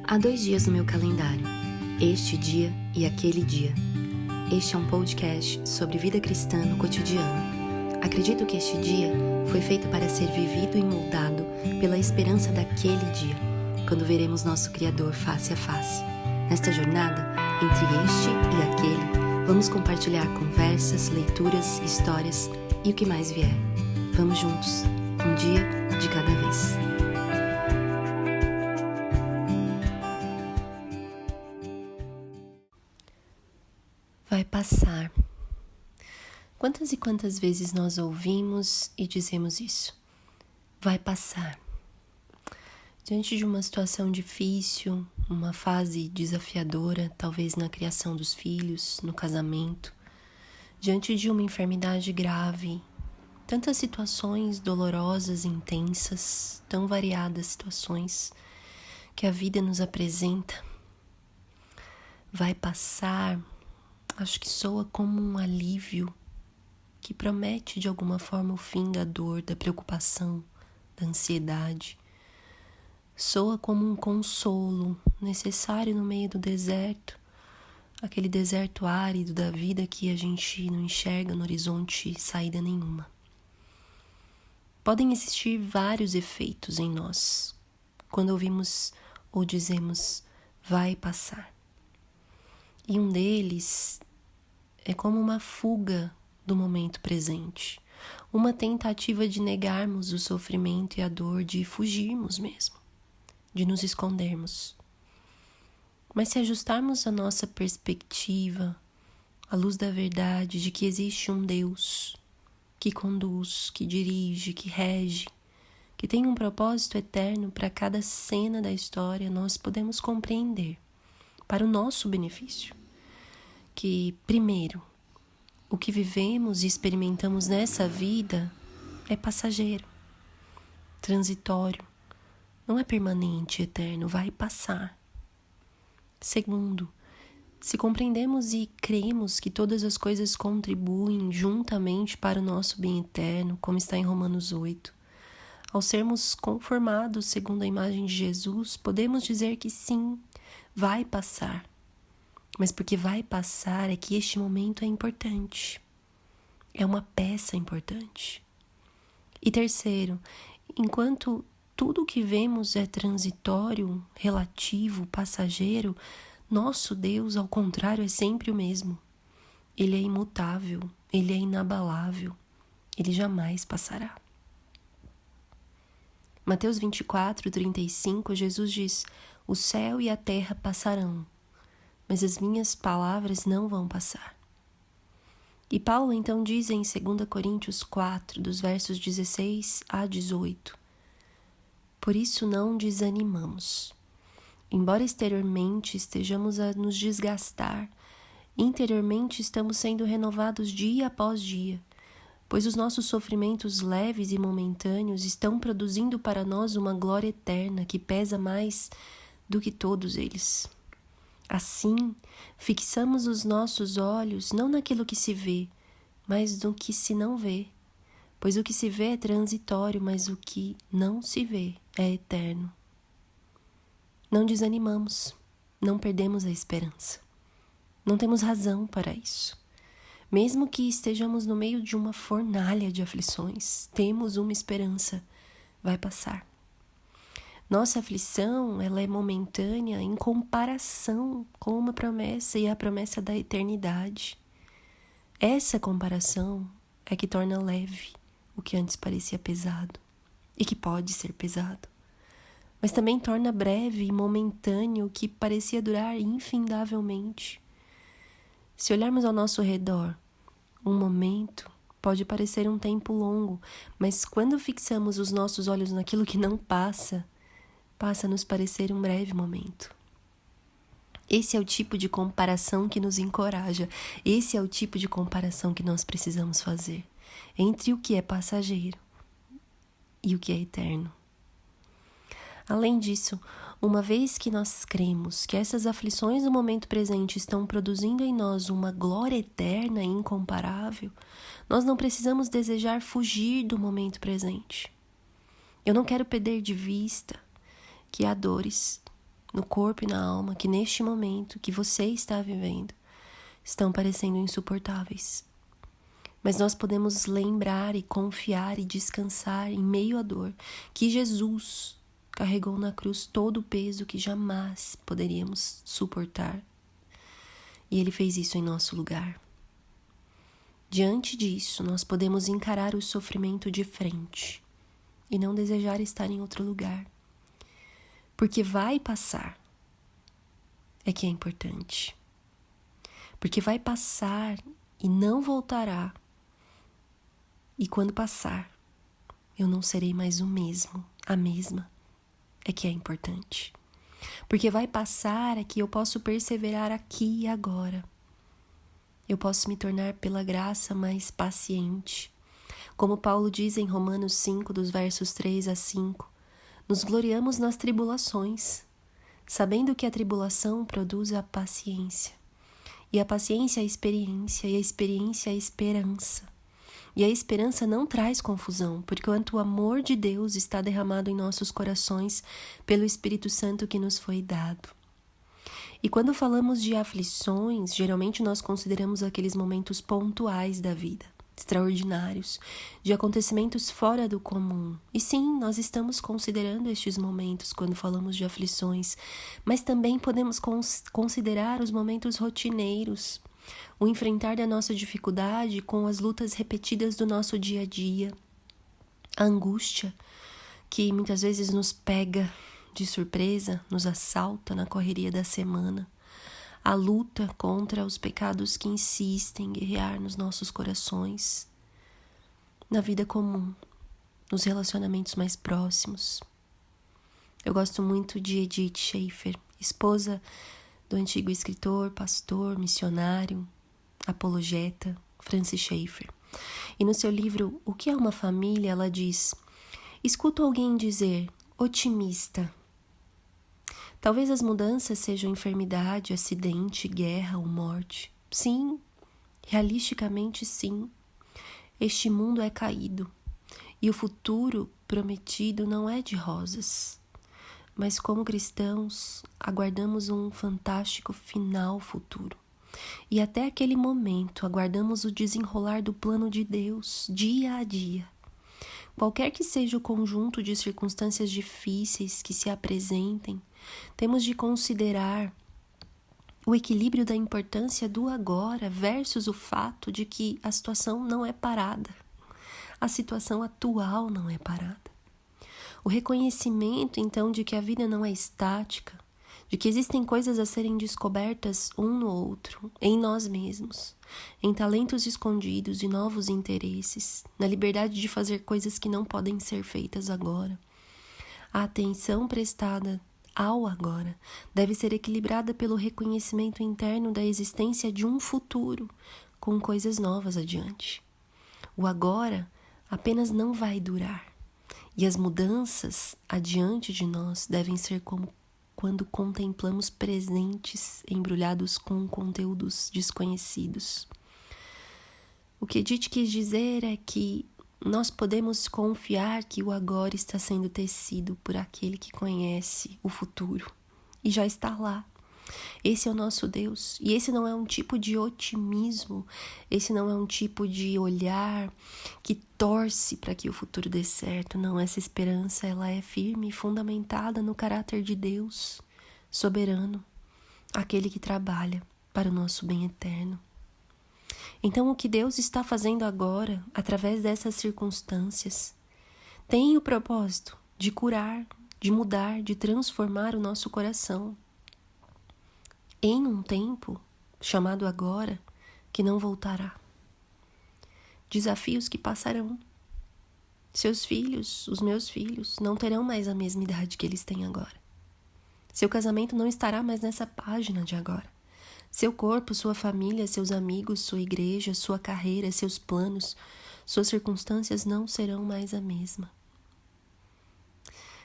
Há 2 dias no meu calendário, este dia e aquele dia. Este é um podcast sobre vida cristã no cotidiano. Acredito que este dia foi feito para ser vivido e moldado pela esperança daquele dia, quando veremos nosso Criador face a face. Nesta jornada, entre este e aquele, vamos compartilhar conversas, leituras, histórias e o que mais vier. Vamos juntos, um dia de cada vez. Vai passar. Quantas e quantas vezes nós ouvimos e dizemos isso? Vai passar. Diante de uma situação difícil, uma fase desafiadora, talvez na criação dos filhos, no casamento, diante de uma enfermidade grave, tantas situações dolorosas e intensas, tão variadas situações que a vida nos apresenta. Vai passar. Acho que soa como um alívio que promete de alguma forma o fim da dor, da preocupação, da ansiedade. Soa como um consolo necessário no meio do deserto, aquele deserto árido da vida que a gente não enxerga no horizonte saída nenhuma. Podem existir vários efeitos em nós quando ouvimos ou dizemos vai passar. E um deles é como uma fuga do momento presente, uma tentativa de negarmos o sofrimento e a dor, de fugirmos mesmo, de nos escondermos. Mas se ajustarmos a nossa perspectiva à luz da verdade de que existe um Deus que conduz, que dirige, que rege, que tem um propósito eterno para cada cena da história, nós podemos compreender, para o nosso benefício, que, primeiro, o que vivemos e experimentamos nessa vida é passageiro, transitório, não é permanente, eterno, vai passar. Segundo, se compreendemos e cremos que todas as coisas contribuem juntamente para o nosso bem eterno, como está em Romanos 8, ao sermos conformados segundo a imagem de Jesus, podemos dizer que sim, vai passar. Mas porque vai passar é que este momento é importante. É uma peça importante. E terceiro, enquanto tudo o que vemos é transitório, relativo, passageiro, nosso Deus, ao contrário, é sempre o mesmo. Ele é imutável, ele é inabalável, ele jamais passará. Mateus 24:35, Jesus diz: o céu e a terra passarão, mas as minhas palavras não vão passar. E Paulo então diz em 2 Coríntios 4, dos versos 16 a 18, por isso não desanimamos. Embora exteriormente estejamos a nos desgastar, interiormente estamos sendo renovados dia após dia, pois os nossos sofrimentos leves e momentâneos estão produzindo para nós uma glória eterna que pesa mais do que todos eles. Assim, fixamos os nossos olhos não naquilo que se vê, mas no que se não vê. Pois o que se vê é transitório, mas o que não se vê é eterno. Não desanimamos, não perdemos a esperança. Não temos razão para isso. Mesmo que estejamos no meio de uma fornalha de aflições, temos uma esperança, vai passar. Nossa aflição, ela é momentânea em comparação com uma promessa, e a promessa da eternidade. Essa comparação é que torna leve o que antes parecia pesado, e que pode ser pesado. Mas também torna breve e momentâneo o que parecia durar infindavelmente. Se olharmos ao nosso redor, um momento pode parecer um tempo longo, mas quando fixamos os nossos olhos naquilo que não passa a nos parecer um breve momento. Esse é o tipo de comparação que nos encoraja, esse é o tipo de comparação que nós precisamos fazer entre o que é passageiro e o que é eterno. Além disso, uma vez que nós cremos que essas aflições no momento presente estão produzindo em nós uma glória eterna e incomparável, nós não precisamos desejar fugir do momento presente. Eu não quero perder de vista que há dores, no corpo e na alma, que neste momento que você está vivendo, estão parecendo insuportáveis. Mas nós podemos lembrar e confiar e descansar em meio à dor que Jesus carregou na cruz todo o peso que jamais poderíamos suportar. E Ele fez isso em nosso lugar. Diante disso, nós podemos encarar o sofrimento de frente e não desejar estar em outro lugar. Porque vai passar, é que é importante. Porque vai passar e não voltará. E quando passar, eu não serei mais o mesmo, a mesma, é que é importante. Porque vai passar é que eu posso perseverar aqui e agora. Eu posso me tornar pela graça mais paciente. Como Paulo diz em Romanos 5, dos versos 3 a 5, nos gloriamos nas tribulações, sabendo que a tribulação produz a paciência. E a paciência é a experiência, e a experiência é a esperança. E a esperança não traz confusão, porque o amor de Deus está derramado em nossos corações pelo Espírito Santo que nos foi dado. E quando falamos de aflições, geralmente nós consideramos aqueles momentos pontuais da vida, extraordinários, de acontecimentos fora do comum. E sim, nós estamos considerando estes momentos quando falamos de aflições, mas também podemos considerar os momentos rotineiros, o enfrentar da nossa dificuldade com as lutas repetidas do nosso dia a dia, a angústia que muitas vezes nos pega de surpresa, nos assalta na correria da semana, a luta contra os pecados que insistem em guerrear nos nossos corações, na vida comum, nos relacionamentos mais próximos. Eu gosto muito de Edith Schaefer, esposa do antigo escritor, pastor, missionário, apologeta Francis Schaeffer. E no seu livro O que é uma família, ela diz: escuto alguém dizer, otimista. Talvez as mudanças sejam enfermidade, acidente, guerra ou morte. Sim, realisticamente sim. Este mundo é caído e o futuro prometido não é de rosas. Mas como cristãos, aguardamos um fantástico final futuro. E até aquele momento, aguardamos o desenrolar do plano de Deus, dia a dia. Qualquer que seja o conjunto de circunstâncias difíceis que se apresentem, temos de considerar o equilíbrio da importância do agora versus o fato de que a situação não é parada. A situação atual não é parada. O reconhecimento, então, de que a vida não é estática, de que existem coisas a serem descobertas um no outro, em nós mesmos, em talentos escondidos e novos interesses, na liberdade de fazer coisas que não podem ser feitas agora. A atenção prestada ao agora deve ser equilibrada pelo reconhecimento interno da existência de um futuro com coisas novas adiante. O agora apenas não vai durar. E as mudanças adiante de nós devem ser como quando contemplamos presentes embrulhados com conteúdos desconhecidos. O que Edith quis dizer é que nós podemos confiar que o agora está sendo tecido por aquele que conhece o futuro e já está lá. Esse é o nosso Deus, e esse não é um tipo de otimismo, esse não é um tipo de olhar que torce para que o futuro dê certo. Não, essa esperança ela é firme e fundamentada no caráter de Deus, soberano, aquele que trabalha para o nosso bem eterno. Então, o que Deus está fazendo agora, através dessas circunstâncias, tem o propósito de curar, de mudar, de transformar o nosso coração em um tempo chamado agora que não voltará. Desafios que passarão. Seus filhos, os meus filhos, não terão mais a mesma idade que eles têm agora. Seu casamento não estará mais nessa página de agora. Seu corpo, sua família, seus amigos, sua igreja, sua carreira, seus planos, suas circunstâncias não serão mais a mesma.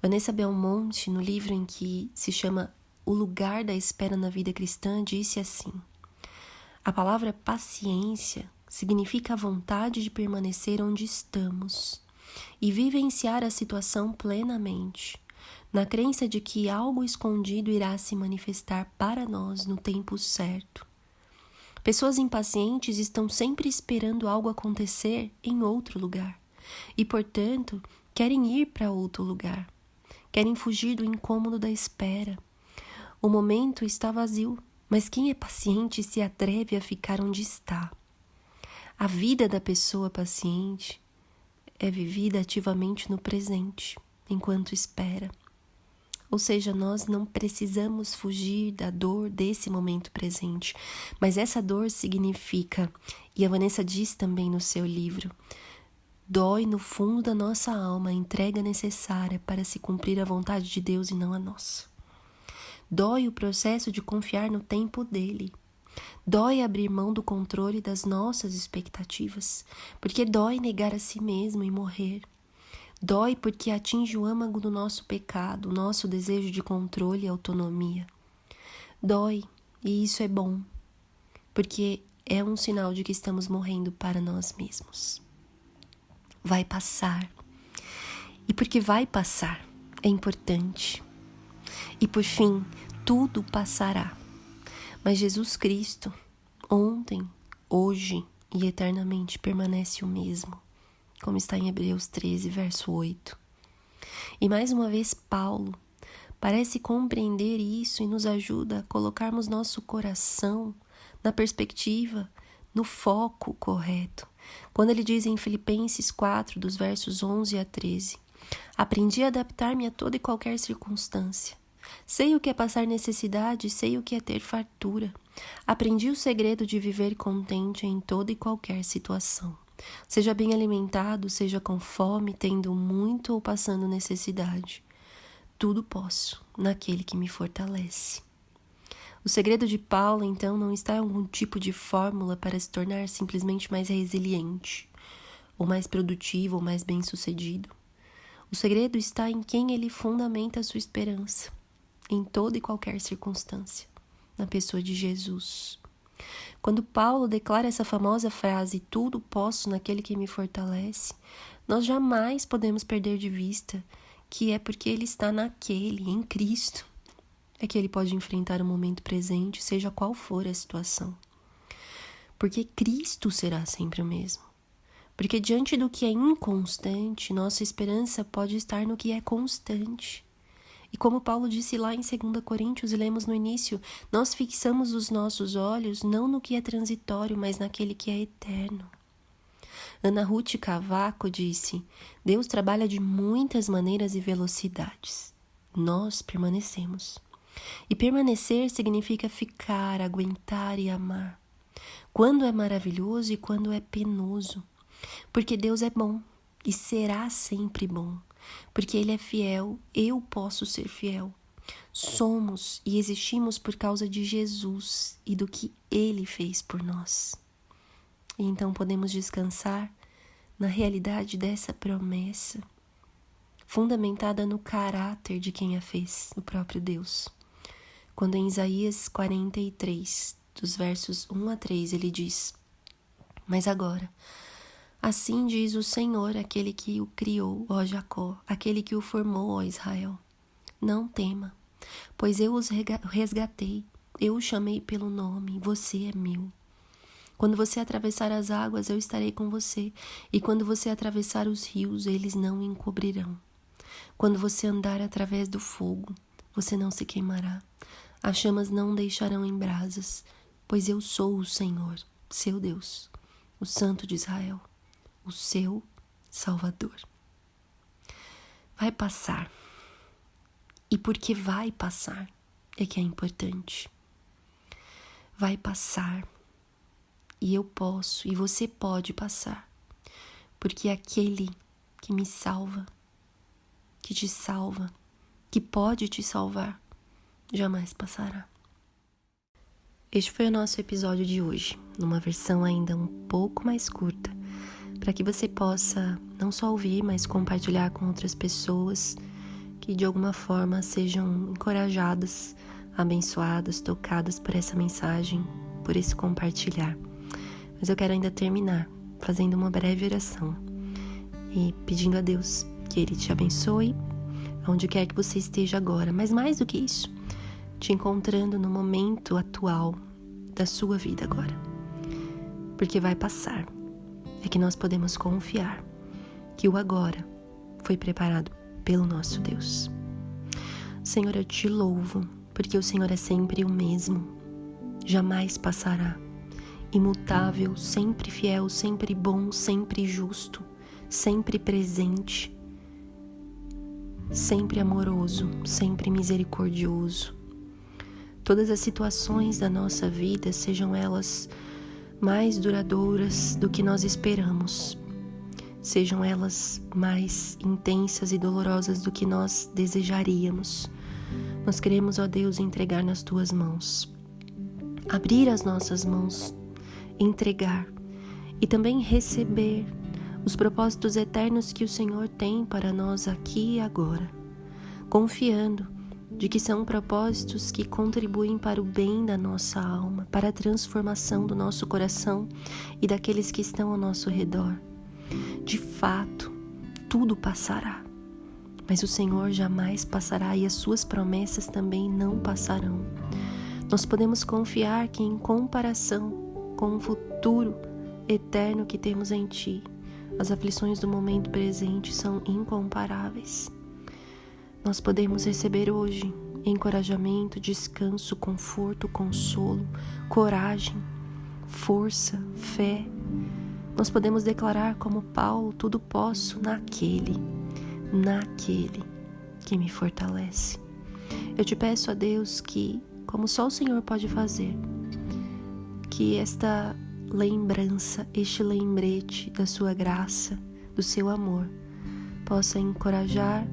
Vanessa Belmonte, no livro em que se chama O Lugar da Espera na Vida Cristã, disse assim: a palavra paciência significa a vontade de permanecer onde estamos e vivenciar a situação plenamente, na crença de que algo escondido irá se manifestar para nós no tempo certo. Pessoas impacientes estão sempre esperando algo acontecer em outro lugar e, portanto, querem ir para outro lugar. Querem fugir do incômodo da espera. O momento está vazio, mas quem é paciente se atreve a ficar onde está. A vida da pessoa paciente é vivida ativamente no presente, enquanto espera. Ou seja, nós não precisamos fugir da dor desse momento presente, mas essa dor significa, e a Vanessa diz também no seu livro, dói no fundo da nossa alma a entrega necessária para se cumprir a vontade de Deus e não a nossa. Dói o processo de confiar no tempo dele. Dói abrir mão do controle das nossas expectativas, porque dói negar a si mesmo e morrer. Dói porque atinge o âmago do nosso pecado, o nosso desejo de controle e autonomia. Dói, e isso é bom, porque é um sinal de que estamos morrendo para nós mesmos. Vai passar. E porque vai passar, é importante. E por fim, tudo passará. Mas Jesus Cristo, ontem, hoje e eternamente permanece o mesmo, como está em Hebreus 13, verso 8. E mais uma vez Paulo parece compreender isso e nos ajuda a colocarmos nosso coração na perspectiva, no foco correto. Quando ele diz em Filipenses 4, dos versos 11 a 13, aprendi a adaptar-me a toda e qualquer circunstância. Sei o que é passar necessidade, sei o que é ter fartura. Aprendi o segredo de viver contente em toda e qualquer situação. Seja bem alimentado, seja com fome, tendo muito ou passando necessidade. Tudo posso naquele que me fortalece. O segredo de Paulo, então, não está em algum tipo de fórmula para se tornar simplesmente mais resiliente, ou mais produtivo, ou mais bem-sucedido. O segredo está em quem ele fundamenta a sua esperança, em toda e qualquer circunstância, na pessoa de Jesus. Quando Paulo declara essa famosa frase, tudo posso naquele que me fortalece, nós jamais podemos perder de vista que é porque ele está naquele, em Cristo, é que ele pode enfrentar o momento presente, seja qual for a situação. Porque Cristo será sempre o mesmo. Porque diante do que é inconstante, nossa esperança pode estar no que é constante. E como Paulo disse lá em 2 Coríntios, e lemos no início, nós fixamos os nossos olhos não no que é transitório, mas naquele que é eterno. Ana Ruth Cavaco disse, Deus trabalha de muitas maneiras e velocidades. Nós permanecemos. E permanecer significa ficar, aguentar e amar. Quando é maravilhoso e quando é penoso. Porque Deus é bom e será sempre bom. Porque Ele é fiel, eu posso ser fiel. Somos e existimos por causa de Jesus e do que Ele fez por nós. E então podemos descansar na realidade dessa promessa, fundamentada no caráter de quem a fez, o próprio Deus. Quando em Isaías 43, dos versos 1 a 3, ele diz, mas agora, assim diz o Senhor, aquele que o criou, ó Jacó, aquele que o formou, ó Israel. Não tema, pois eu os resgatei, eu o chamei pelo nome, você é meu. Quando você atravessar as águas, eu estarei com você, e quando você atravessar os rios, eles não o encobrirão. Quando você andar através do fogo, você não se queimará. As chamas não deixarão em brasas, pois eu sou o Senhor, seu Deus, o Santo de Israel, o seu Salvador. Vai passar. E porque vai passar é que é importante. Vai passar. E eu posso, e você pode passar. Porque aquele que me salva, que te salva, que pode te salvar, jamais passará. Este foi o nosso episódio de hoje, numa versão ainda um pouco mais curta, para que você possa não só ouvir, mas compartilhar com outras pessoas que de alguma forma sejam encorajadas, abençoadas, tocadas por essa mensagem, por esse compartilhar. Mas eu quero ainda terminar fazendo uma breve oração e pedindo a Deus que Ele te abençoe, onde quer que você esteja agora, mas mais do que isso, te encontrando no momento atual da sua vida agora. Porque vai passar. É que nós podemos confiar que o agora foi preparado pelo nosso Deus. Senhor, eu te louvo, porque o Senhor é sempre o mesmo, jamais passará, imutável, sempre fiel, sempre bom, sempre justo, sempre presente, sempre amoroso, sempre misericordioso. Todas as situações da nossa vida, sejam elas mais duradouras do que nós esperamos, sejam elas mais intensas e dolorosas do que nós desejaríamos, nós queremos, ó Deus, entregar nas Tuas mãos, abrir as nossas mãos, entregar e também receber os propósitos eternos que o Senhor tem para nós aqui e agora, confiando de que são propósitos que contribuem para o bem da nossa alma, para a transformação do nosso coração e daqueles que estão ao nosso redor. De fato, tudo passará, mas o Senhor jamais passará e as suas promessas também não passarão. Nós podemos confiar que, em comparação com o futuro eterno que temos em Ti, as aflições do momento presente são incomparáveis. Nós podemos receber hoje encorajamento, descanso, conforto, consolo, coragem, força, fé. Nós podemos declarar como Paulo: tudo posso naquele que me fortalece. Eu te peço a Deus que, como só o Senhor pode fazer, que esta lembrança, este lembrete da sua graça, do seu amor, possa encorajar,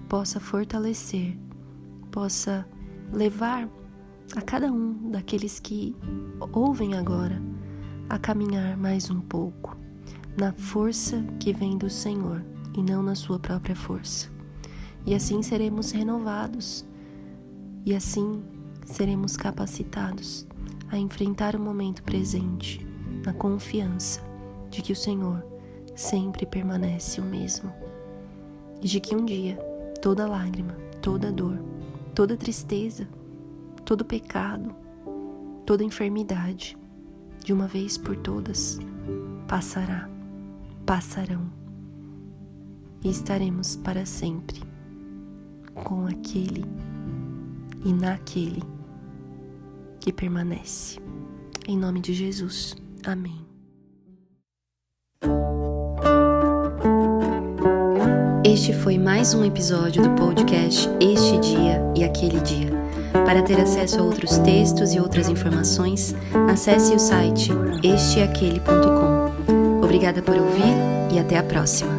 possa fortalecer, possa levar a cada um daqueles que ouvem agora a caminhar mais um pouco na força que vem do Senhor e não na sua própria força. E assim seremos renovados e assim seremos capacitados a enfrentar o momento presente na confiança de que o Senhor sempre permanece o mesmo e de que um dia toda lágrima, toda dor, toda tristeza, todo pecado, toda enfermidade, de uma vez por todas, passarão, e estaremos para sempre com aquele e naquele que permanece. Em nome de Jesus, amém. Este foi mais um episódio do podcast Este Dia e Aquele Dia. Para ter acesso a outros textos e outras informações, acesse o site esteaquele.com. Obrigada por ouvir e até a próxima.